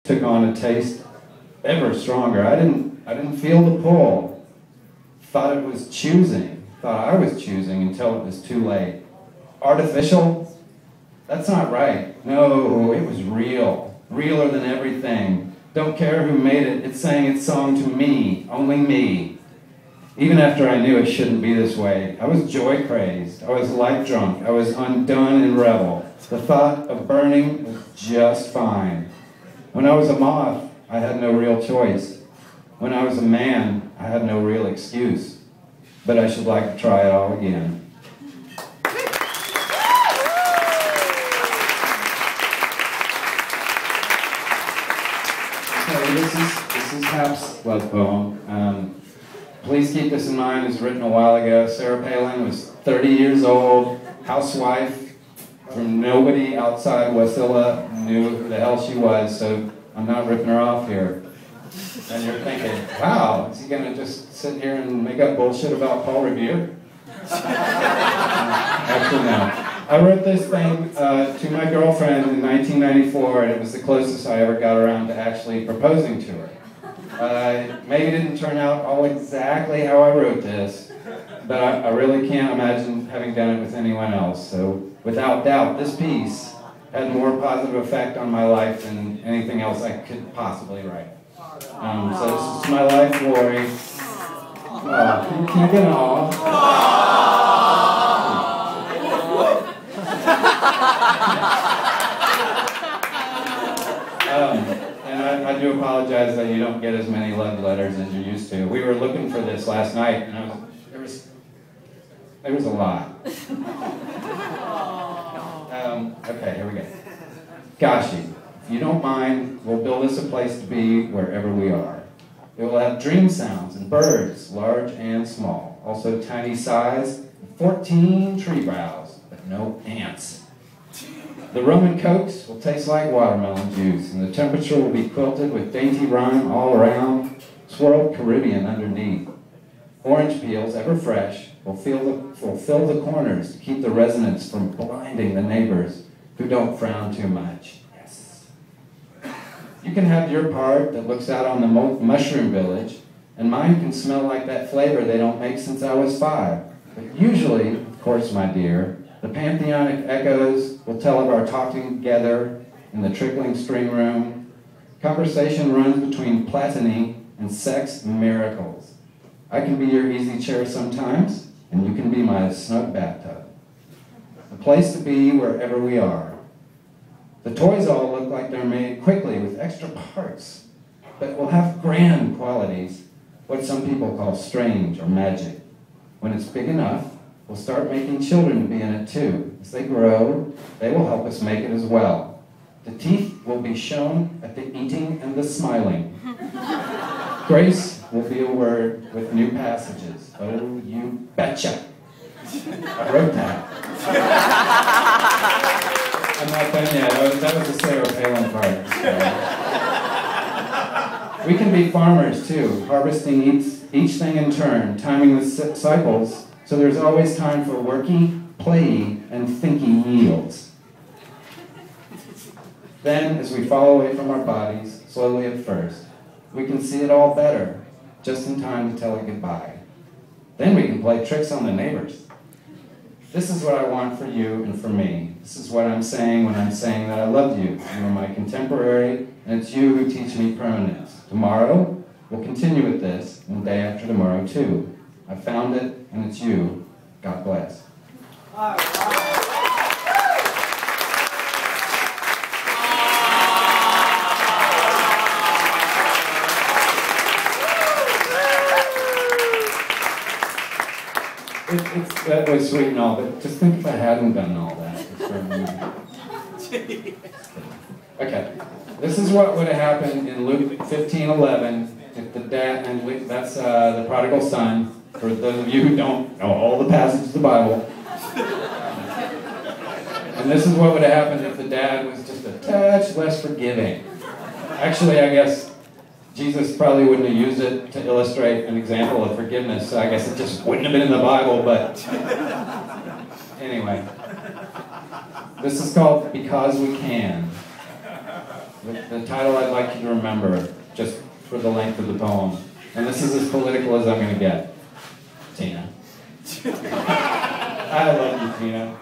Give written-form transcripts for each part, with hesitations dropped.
took on a taste ever stronger. I didn't feel the pull. Thought it was choosing. Thought I was choosing until it was too late. Artificial? That's not right. No, it was real. Realer than everything. Don't care who made it. It sang its song to me. Only me. Even after I knew it shouldn't be this way, I was joy-crazed. I was life-drunk. I was undone in revel. The thought of burning was just fine. When I was a moth, I had no real choice. When I was a man, I had no real excuse. But I should like to try it all again. So this is Hap's love poem. Please keep this in mind. It was written a while ago. Sarah Palin was 30 years old, housewife. From nobody outside Wasilla knew who the hell she was, so I'm not ripping her off here. And you're thinking, wow, is he going to just sit here and make up bullshit about Paul Revere? Actually, no. I wrote this thing to my girlfriend in 1994, and it was the closest I ever got around to actually proposing to her. Maybe it didn't turn out all exactly how I wrote this, but I really can't imagine having done it with anyone else. So, without doubt, this piece had more positive effect on my life than anything else I could possibly write. So this is my life glory. Can I get an awe? And I do apologize that you don't get as many love letters as you used to. We were looking for this last night, and there was a lot. Okay, here we go. Gashi, if you don't mind, we'll build us a place to be wherever we are. It will have dream sounds and birds, large and small. Also tiny size, 14 tree boughs, but no ants. The rum and cokes will taste like watermelon juice, and the temperature will be quilted with dainty rhyme all around, swirled Caribbean underneath. Orange peels, ever fresh, will fill the corners to keep the residents from blinding the neighbors who don't frown too much. Yes. You can have your part that looks out on the mushroom village, and mine can smell like that flavor they don't make since I was 5. But usually, of course, my dear, the pantheonic echoes will tell of our talking together in the trickling string room. Conversation runs between platony and sex miracles. I can be your easy chair sometimes, and you can be my snug bathtub. A place to be wherever we are. The toys all look like they're made quickly with extra parts, but will have grand qualities, what some people call strange or magic. When it's big enough, we'll start making children to be in it too. As they grow, they will help us make it as well. The teeth will be shown at the eating and the smiling. Grace will be a word with new passages. Oh, you betcha. I wrote that. I'm not done yet. That was the Sarah Palin part. So. We can be farmers too, harvesting each thing in turn, timing the cycles, so there's always time for worky, playy, and thinky yields. Then, as we fall away from our bodies, slowly at first, we can see it all better, just in time to tell it goodbye. Then we can play tricks on the neighbors. This is what I want for you and for me. This is what I'm saying when I'm saying that I love you. You are my contemporary, and it's you who teach me permanence. Tomorrow, we'll continue with this, and the day after tomorrow, too. I found it, and it's you. God bless. That was sweet and all, but just think if I hadn't done all that. Okay, this is what would have happened in Luke 15:11 if the dad, and that's the prodigal son, for those of you who don't know all the passages of the Bible. And this is what would have happened if the dad was just a touch less forgiving. Actually, I guess Jesus probably wouldn't have used it to illustrate an example of forgiveness, so I guess it just wouldn't have been in the Bible, but anyway. This is called Because We Can. The title I'd like you to remember, just for the length of the poem. And this is as political as I'm going to get. Tina. I love you, Tina.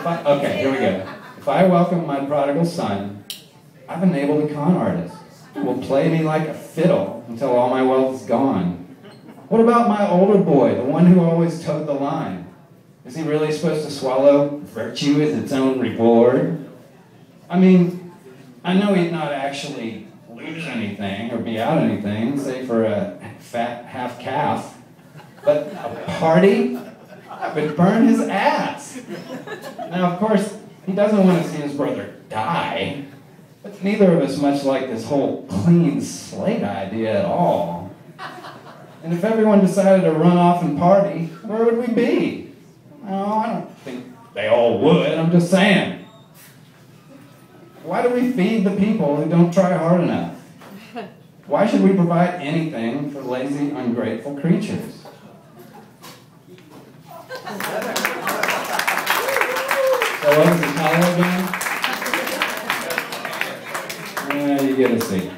Okay, here we go. If I welcome my prodigal son, I've enabled a con artist who will play me like a fiddle until all my wealth is gone. What about my older boy, the one who always towed the line? Is he really supposed to swallow virtue as its own reward? I mean, I know he'd not actually lose anything or be out anything, say for a fat half calf, but a party? That would burn his ass. Now, of course, he doesn't want to see his brother die, but neither of us much like this whole clean slate idea at all. And if everyone decided to run off and party, where would we be? Oh, I don't think they all would, I'm just saying. Why do we feed the people who don't try hard enough? Why should we provide anything for lazy, ungrateful creatures? So what was the title again? You get a C.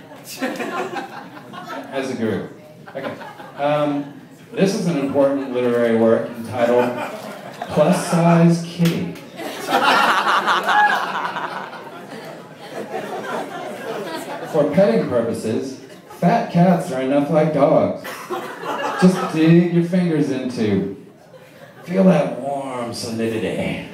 As a group. Okay. This is an important literary work entitled Plus Size Kitty. For petting purposes, fat cats are enough like dogs. Just dig your fingers into. Feel that warm solidity.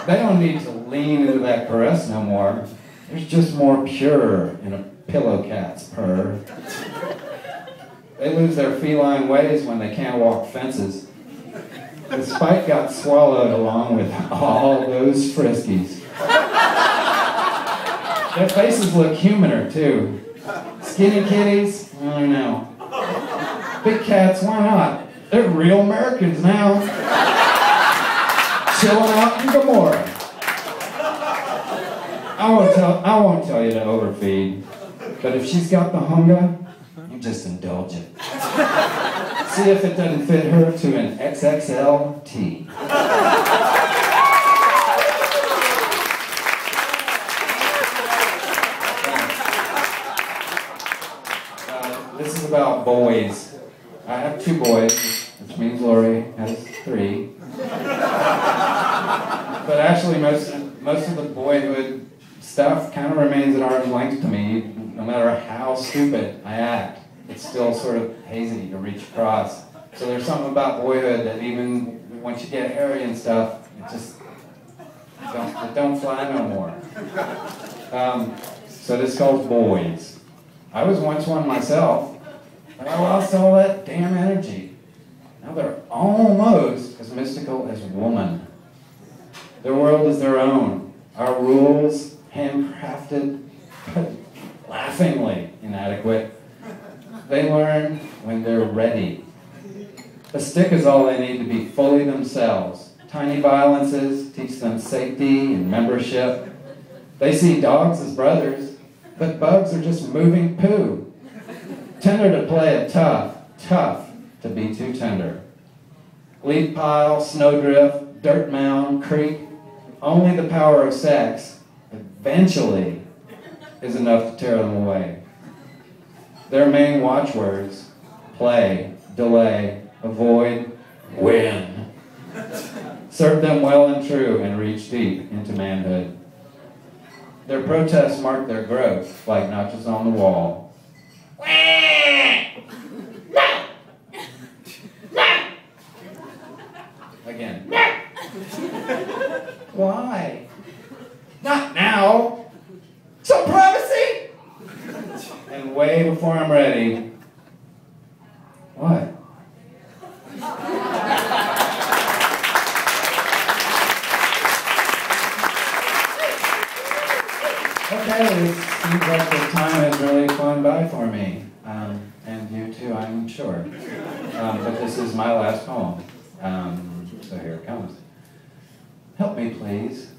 They don't need to lean into that caress no more. There's just more pure in a pillow cat's purr. They lose their feline ways when they can't walk fences. The spike got swallowed along with all those friskies. Their faces look humaner, too. Skinny kitties? I don't know. Big cats, why not? They're real Americans now. Chilling out in Gomorrah. I won't tell you to overfeed, but if she's got the hunger, you just indulge it. See if it doesn't fit her to an XXLT. This is about boys. I have 2 boys, which means Lori has 3. But actually, most of the boyhood stuff kind of remains at arm's length to me, no matter how stupid I act. It's still sort of hazy to reach across. So there's something about boyhood that even once you get hairy and stuff, it don't fly no more. So this calls Boys. I was once one myself, but I lost all that damn energy. Now they're almost as mystical as woman. Their world is their own. Our rules, handcrafted, but laughingly inadequate. They learn when they're ready. A stick is all they need to be fully themselves. Tiny violences teach them safety and membership. They see dogs as brothers, but bugs are just moving poo. Tender to play it tough, tough to be too tender. Leaf pile, snowdrift, dirt mound, creek, only the power of sex, eventually, is enough to tear them away. Their main watchwords: play, delay, avoid, win. Serve them well and true and reach deep into manhood. Their protests mark their growth like notches on the wall. Again. Why? Not now. Some privacy? And way before I'm ready. What? Okay, it seems like the time has really flown by for me. And you too, I'm sure. But this is my last poem. So here it comes. Help me, please.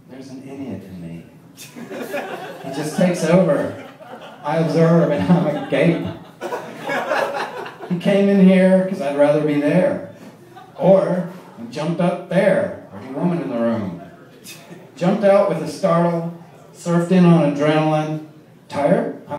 There's an idiot in me. He just takes over. I observe and I'm agape. He came in here because I'd rather be there. Or he jumped up there. Pretty woman in the room. Jumped out with a startle, Surfed in on adrenaline. Tired?